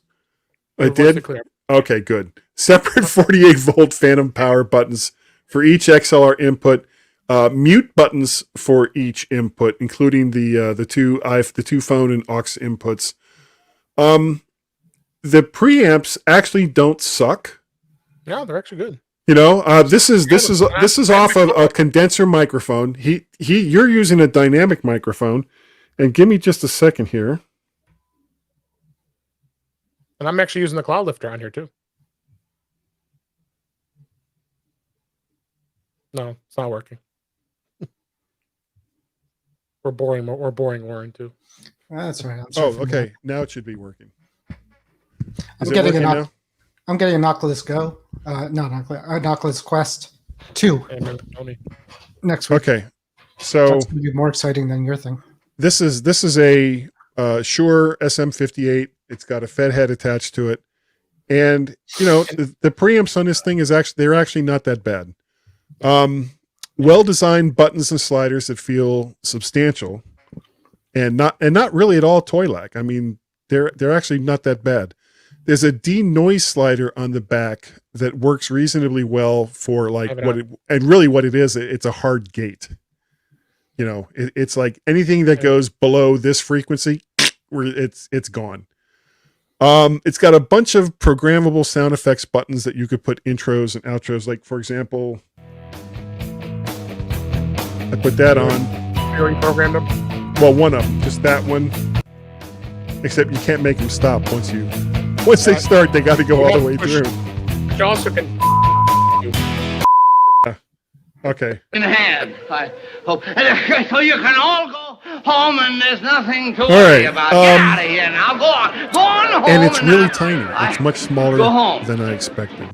Speaker 2: It did. Okay, good. Separate 48 volt phantom power buttons for each XLR input. Mute buttons for each input, including the two phone and aux inputs. The preamps actually don't suck.
Speaker 3: Yeah, they're actually good.
Speaker 2: This is off of a condenser microphone. You're using a dynamic microphone, and give me just a second here.
Speaker 3: And I'm actually using the cloud lifter on here too. No, it's not working. We're boring Warren too.
Speaker 1: That's right.
Speaker 2: Okay. Now it should be working.
Speaker 1: I'm getting an Oculus Go. An Oculus Quest 2 next week.
Speaker 2: Okay. So
Speaker 1: it's going to be more exciting than your thing.
Speaker 2: This is a Shure Sm58. It's got a Fed head attached to it, and the preamps on this thing they're actually not that bad. Well-designed buttons and sliders that feel substantial, and not really at all toy-like. I mean, they're actually not that bad. There's a denoise slider on the back that works reasonably well for like what it is. It's a hard gate. You know, it's like anything that goes below this frequency, it's gone. It's got a bunch of programmable sound effects buttons that you could put intros and outros. Like, for example, I put that on.
Speaker 3: You already programmed them?
Speaker 2: Well, one of them, just that one. Except you can't make them stop once they start. They got to go all the way through.
Speaker 3: You also can.
Speaker 2: Okay.
Speaker 7: In hand, I hope. So you can all go home and there's nothing to
Speaker 2: All
Speaker 7: worry
Speaker 2: right,
Speaker 7: about. Get out of here now. Go on home.
Speaker 2: And it's really
Speaker 7: now.
Speaker 2: tiny. It's much smaller
Speaker 7: Go home.
Speaker 2: than I expected.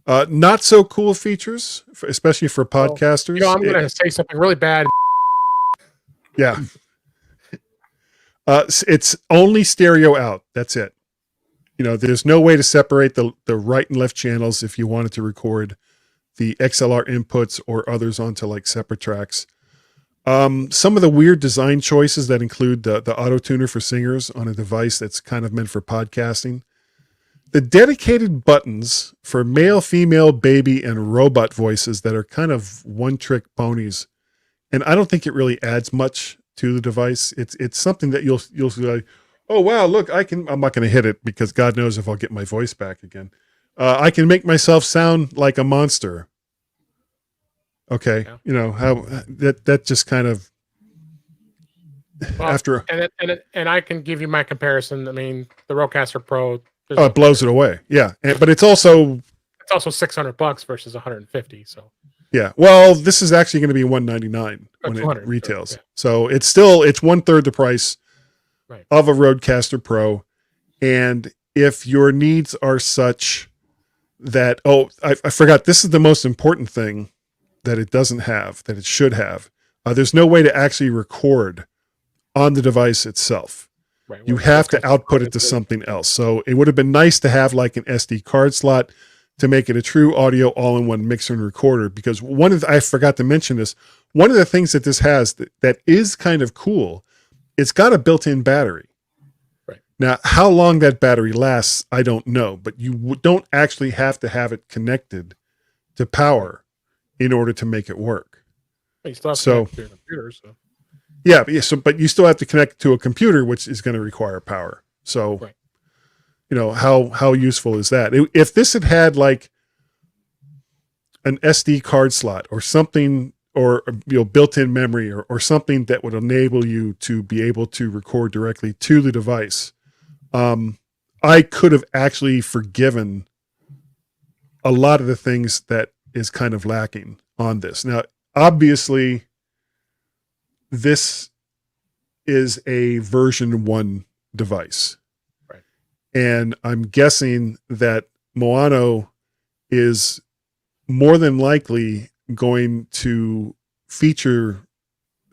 Speaker 2: Not so cool features, especially for podcasters.
Speaker 3: You know, I'm going to say something really bad.
Speaker 2: Yeah. It's only stereo out. That's it. You know, there's no way to separate the right and left channels if you wanted to record the XLR inputs or others onto like separate tracks. Some of the weird design choices that include the auto tuner for singers on a device that's kind of meant for podcasting. The dedicated buttons for male, female, baby, and robot voices that are kind of one-trick ponies. And I don't think it really adds much to the device. It's something that you'll see like, oh wow, look, I'm not going to hit it because God knows if I'll get my voice back again. I can make myself sound like a monster. Okay, yeah. You know how that just kind of after
Speaker 3: and I can give you my comparison. I mean, the Rodecaster Pro.
Speaker 2: It blows it away. Yeah, but it's also
Speaker 3: $600 versus 150. So
Speaker 2: yeah, well, this is actually going to be $199 when it retails. Yeah. So it's 1/3 the price of a Rodecaster Pro, and if your needs are such that I forgot, this is the most important thing that it doesn't have that it should have. There's no way to actually record on the device itself. Right. You have to output it to something else. So it would have been nice to have like an SD card slot to make it a true audio all-in-one mixer and recorder. Because I forgot to mention this, one of the things that this has that is kind of cool, it's got a built-in battery. Right. Now, how long that battery lasts, I don't know, but you don't actually have to have it connected to power in order to make it work.
Speaker 3: You still have to connect to your computer, so.
Speaker 2: Yeah, but you still have to connect to a computer, which is going to require power. So, you know, how useful is that? If this had like an SD card slot or something, or built-in memory or something that would enable you to be able to record directly to the device, I could have actually forgiven a lot of the things that is kind of lacking on this. Now, obviously, this is a version 1 device. Right. And I'm guessing that Maono is more than likely going to feature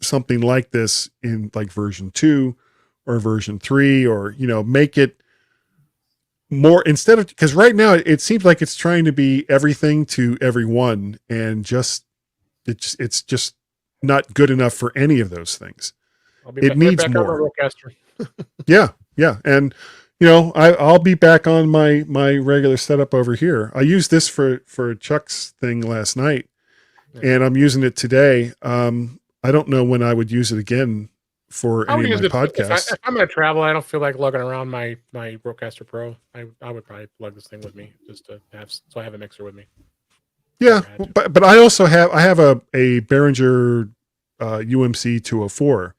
Speaker 2: something like this in like version 2 or version 3, or, you know, make it more, instead of, because right now it seems like it's trying to be everything to everyone, and it's just not good enough for any of those things. It needs more. Yeah. And you know, I'll be back on my regular setup over here. I used this for Chuck's thing last night, and I'm using it today. I don't know when I would use it again for any of my podcasts.
Speaker 3: If I'm going to travel, I don't feel like lugging around my Rodecaster Pro. I would probably plug this thing with me just to have, so I have a mixer with me.
Speaker 2: Yeah, but I also have a Behringer UMC 204,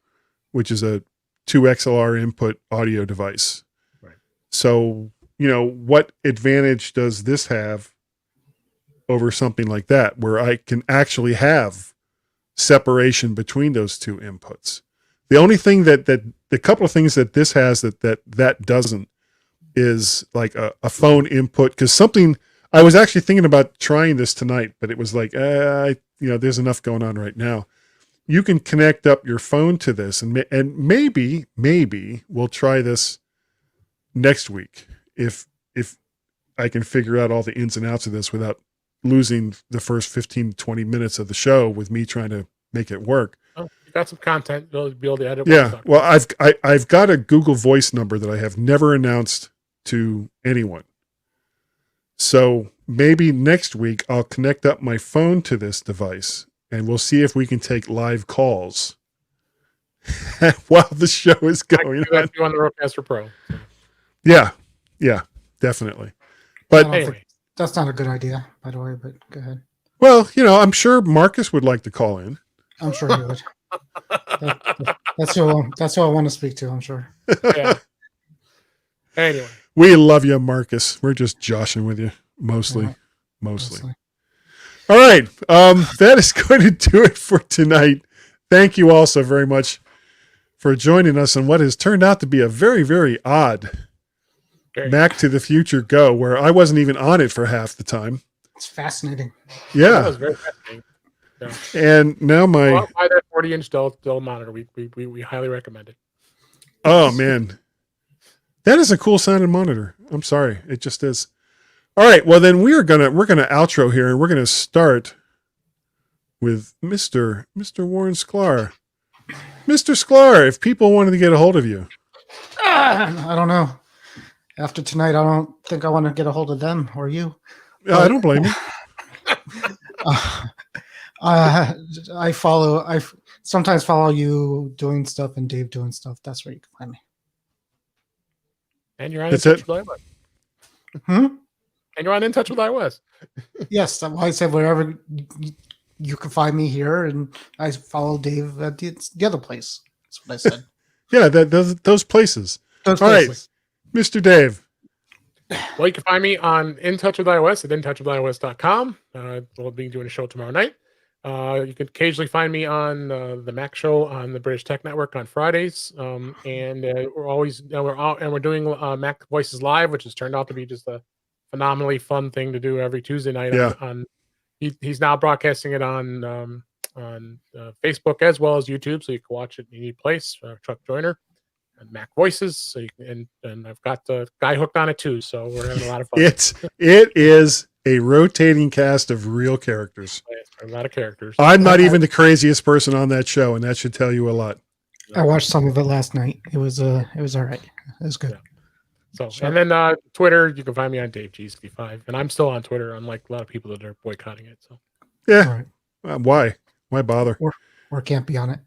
Speaker 2: which is a 2 XLR input audio device. Right. So, you know, what advantage does this have over something like that, where I can actually have separation between those two inputs? The only thing the couple of things that this has that doesn't is like a phone input, because something I was actually thinking about trying this tonight, but it was like, there's enough going on right now. You can connect up your phone to this, and maybe we'll try this next week if I can figure out all the ins and outs of this without losing the first 15 to 20 minutes of the show with me trying to make it work.
Speaker 3: Oh, you got some content. You'll be able to edit.
Speaker 2: Yeah. Well, I've got a Google Voice number that I have never announced to anyone. So maybe next week I'll connect up my phone to this device, and we'll see if we can take live calls while the show is
Speaker 3: I can
Speaker 2: going
Speaker 3: do that
Speaker 2: on.
Speaker 3: too on the Rodecaster Pro. So.
Speaker 2: Yeah, definitely. But
Speaker 1: I don't
Speaker 3: Anyway.
Speaker 1: think that's not a good idea, by the way. But go ahead.
Speaker 2: well, I'm sure Marcus would like to call in.
Speaker 1: I'm sure he would. That's who I want to speak to. I'm sure.
Speaker 3: Yeah. Anyway.
Speaker 2: We love you, Marcus. We're just joshing with you mostly.
Speaker 1: Yeah,
Speaker 2: Mostly. All right. That is going to do it for tonight. Thank you all so very much for joining us on what has turned out to be a very, very odd Mac to the Future Go, where I wasn't even on it for half the time.
Speaker 1: It's fascinating.
Speaker 3: That
Speaker 2: Yeah.
Speaker 3: was very fascinating. Yeah.
Speaker 2: And now my
Speaker 3: Well, buy that 40-inch Dell monitor. We highly recommend it.
Speaker 2: oh man, that is a cool sounding monitor. I'm sorry, it just is. All right, well then we're gonna outro here, and we're gonna start with Mr. Warren Sklar. Mr. Sklar, if people wanted to get a hold of you,
Speaker 1: I don't know. After tonight, I don't think I want to get a hold of them or you.
Speaker 2: I don't blame you.
Speaker 1: I sometimes follow you doing stuff and Dave doing stuff. That's where you can find me.
Speaker 3: And you're on
Speaker 2: That's
Speaker 3: In Touch
Speaker 2: it?
Speaker 3: with iOS.
Speaker 1: Hmm?
Speaker 3: And you're on In Touch with iOS.
Speaker 1: Yes, that's why I said wherever you can find me here, and I follow Dave at the other place. That's what I said.
Speaker 2: Yeah, those places.
Speaker 1: Those
Speaker 2: All right,
Speaker 1: places.
Speaker 2: Mr. Dave.
Speaker 3: Well, you can find me on In Touch with iOS at intouchwithios.com. We'll be doing a show tomorrow night. You can occasionally find me on the Mac Show on the British Tech Network on Fridays, and we're doing Mac Voices Live, which has turned out to be just a phenomenally fun thing to do every Tuesday night.
Speaker 2: Yeah.
Speaker 3: He's now broadcasting it on Facebook as well as YouTube, so you can watch it in any place. Chuck Joyner and Mac Voices, so you can, and I've got the guy hooked on it too, so we're having a lot of fun.
Speaker 2: It is a rotating cast of real characters.
Speaker 3: A lot of characters.
Speaker 2: I'm not even the craziest person on that show, and that should tell you a lot.
Speaker 1: I watched some of it last night. It was all right. It was good.
Speaker 3: Yeah. So, and then Twitter, you can find me on DaveG65, and I'm still on Twitter, unlike a lot of people that are boycotting it. So,
Speaker 2: Yeah.
Speaker 1: All right.
Speaker 2: Why bother?
Speaker 1: Or can't be on it.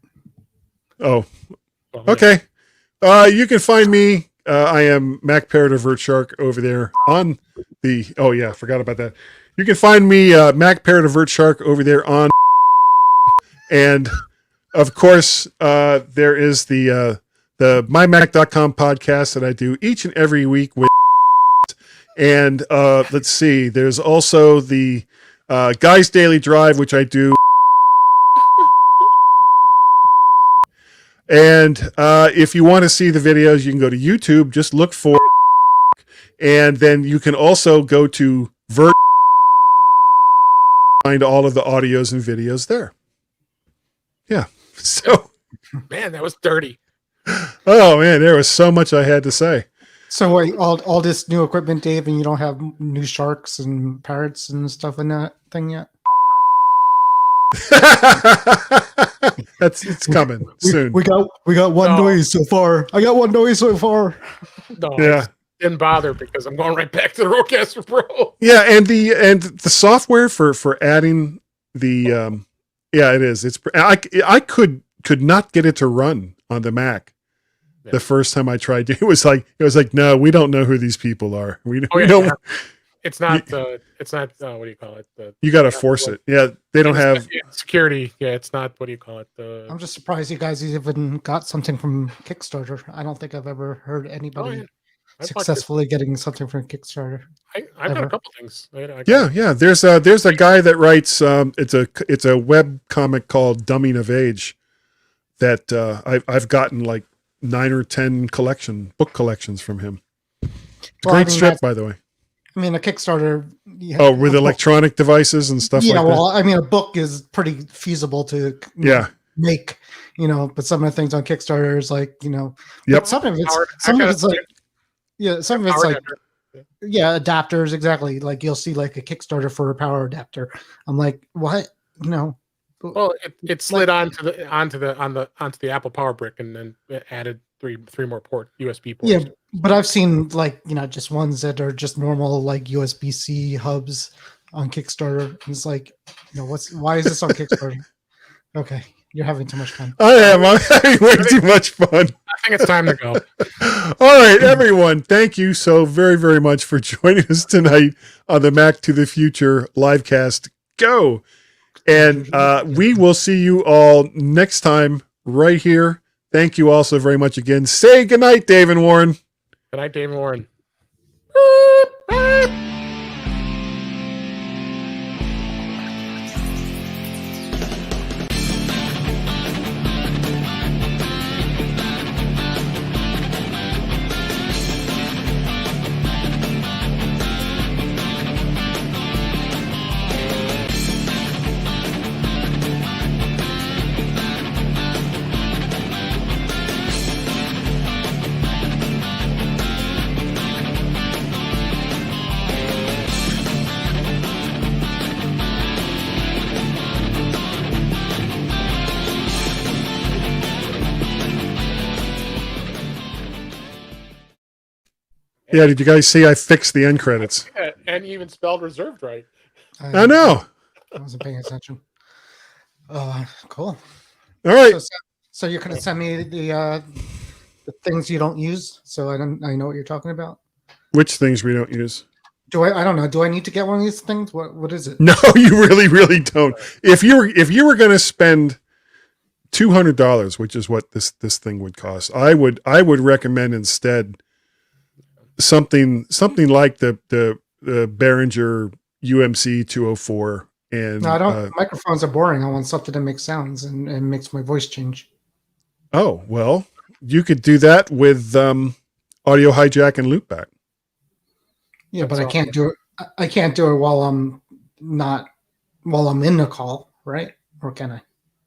Speaker 2: Oh,
Speaker 3: well,
Speaker 2: okay. You can find me. I am Mac Parrot of Shark over there on the. Oh yeah, forgot about that. You can find me Mac Parrot of Shark over there on, and of course there is the mymac.com podcast that I do each and every week with. And let's see, there's also the Guys Daily Drive, which I do. And if you want to see the videos, you can go to YouTube. Just look for, and then you can also go to find all of the audios and videos there. Yeah. So,
Speaker 3: man, that was dirty.
Speaker 2: oh man, there was so much I had to say.
Speaker 1: So wait, all this new equipment, Dave, and you don't have new sharks and parrots and stuff in that thing yet?
Speaker 2: It's coming soon.
Speaker 1: We got one noise so far. I got one noise so far.
Speaker 3: No,
Speaker 2: Yeah.
Speaker 3: I didn't bother because I'm going right back to the Rodecaster Pro.
Speaker 2: Yeah, and the software for adding the yeah, it is. It's I could not get it to run on the Mac.
Speaker 3: Yeah.
Speaker 2: The first time I tried it was like no, we don't know who these people are. We
Speaker 3: yeah,
Speaker 2: don't.
Speaker 3: yeah. It's not what do you call it?
Speaker 2: You got to force it. Yeah, they don't have
Speaker 3: security. Yeah, it's not, what do you call it?
Speaker 1: I'm just surprised you guys even got something from Kickstarter. I don't think I've ever heard anybody successfully getting something from Kickstarter.
Speaker 3: I've got a couple things.
Speaker 2: Yeah. There's a guy that writes. It's a web comic called Dumbing of Age that I've gotten like 9 or 10 book collections from him. Great strip, by the way.
Speaker 1: I mean, a Kickstarter.
Speaker 2: With electronic devices and stuff like that.
Speaker 1: Yeah, well, I mean, a book is pretty feasible to make, but some of the things on Kickstarter is like,
Speaker 2: Yep.
Speaker 1: but some of it's like adapters, exactly. Like you'll see like a Kickstarter for a power adapter. I'm like, what?
Speaker 3: Well, it slid onto the Apple Power Brick and then it added three more USB ports.
Speaker 1: Yeah, but I've seen like just ones that are just normal like USB-C hubs on Kickstarter. And it's like, why is this on Kickstarter? Okay, You're having too much fun.
Speaker 2: I am. I'm having way too much fun.
Speaker 3: I think it's time to go.
Speaker 2: All right, everyone. Thank you so very, very much for joining us tonight on the Mac to the Future livecast. Go. And we will see you all next time right here. Thank you also very much again. Say goodnight, Dave and Warren.
Speaker 3: Good night, Dave and Warren.
Speaker 2: Yeah, did you guys see I fixed the end credits?
Speaker 3: And you even spelled reserved right.
Speaker 2: I know.
Speaker 1: I wasn't paying attention. Cool.
Speaker 2: All right.
Speaker 1: So you're gonna send me the things you don't use, so I know what you're talking about.
Speaker 2: Which things we don't use?
Speaker 1: I don't know. Do I need to get one of these things? What is it?
Speaker 2: No, you really, really don't. If you were going to spend $200, which is what this thing would cost, I would recommend instead something like the Behringer UMC 204. And
Speaker 1: No, I don't. Microphones are boring. I want something that makes sounds and makes my voice change.
Speaker 2: Oh well, you could do that with Audio Hijack and Loopback.
Speaker 1: Yeah, but I can't do it. I can't do it while I'm in the call, right? Or can I?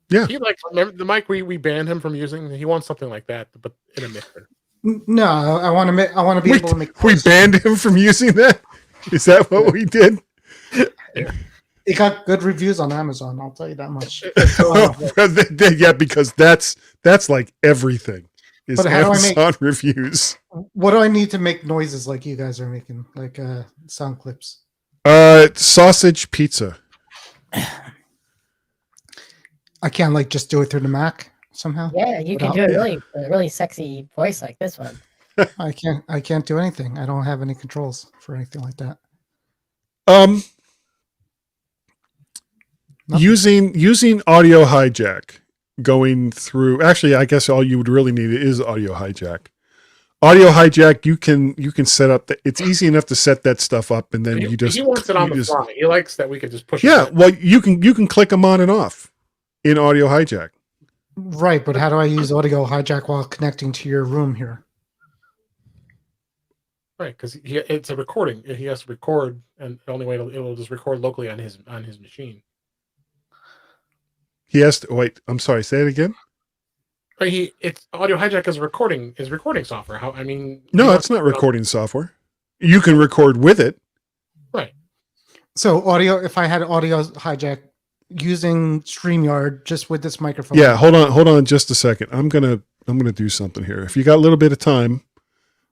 Speaker 2: Yeah.
Speaker 3: He remember the mic we banned him from using. He wants something like that, but in a mixer.
Speaker 1: No, I want to be able to make.
Speaker 2: We banned him from using that. Is that what we did?
Speaker 1: It got good reviews on Amazon. I'll tell you that much.
Speaker 2: Yeah, because that's like everything. Is
Speaker 1: But how do I
Speaker 2: Amazon reviews?
Speaker 1: What do I need to make noises like you guys are making, like sound clips?
Speaker 2: Sausage pizza.
Speaker 1: I can't just do it through the Mac somehow.
Speaker 6: Yeah, you can do a really sexy voice like this one.
Speaker 1: I can't do anything. I don't have any controls for anything like that.
Speaker 2: Nothing. Using Audio Hijack, going through. Actually, I guess all you would really need is Audio Hijack. Audio Hijack, you can set up. It's easy enough to set that stuff up, and then you just.
Speaker 3: He wants it on the fly. He likes that we could just push.
Speaker 2: Yeah, well, you can click them on and off in Audio Hijack.
Speaker 1: Right, but how do I use Audio Hijack while connecting to your room here?
Speaker 3: Right, because it's a recording. He has to record, and the only way it'll just record locally on his machine.
Speaker 2: He has to wait. I'm sorry. Say it again.
Speaker 3: It's Audio Hijack is recording software.
Speaker 2: No, it's not recording software. You can record with it.
Speaker 3: Right.
Speaker 1: So if I had Audio Hijack using StreamYard just with this microphone.
Speaker 2: Yeah, hold on just a second. I'm gonna do something here. If you got a little bit of time,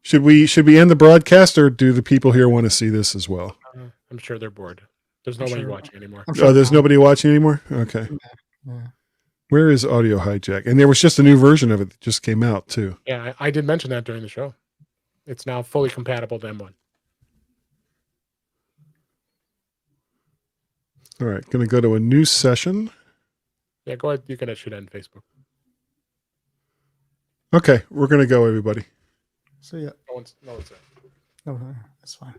Speaker 2: should we end the broadcast, or do the people here want to see this as well?
Speaker 3: I'm sure they're bored. There's nobody watching anymore.
Speaker 2: There's nobody watching anymore? Okay.
Speaker 1: Yeah.
Speaker 2: Where is Audio Hijack? And there was just a new version of it that just came out too.
Speaker 3: Yeah, I did mention that during the show. It's now fully compatible to M1.
Speaker 2: All right, going to go to a new session.
Speaker 3: Yeah, go ahead. You can shoot on Facebook.
Speaker 2: Okay, we're going to go, everybody.
Speaker 1: So yeah.
Speaker 3: No one's there.
Speaker 1: No, that's fine.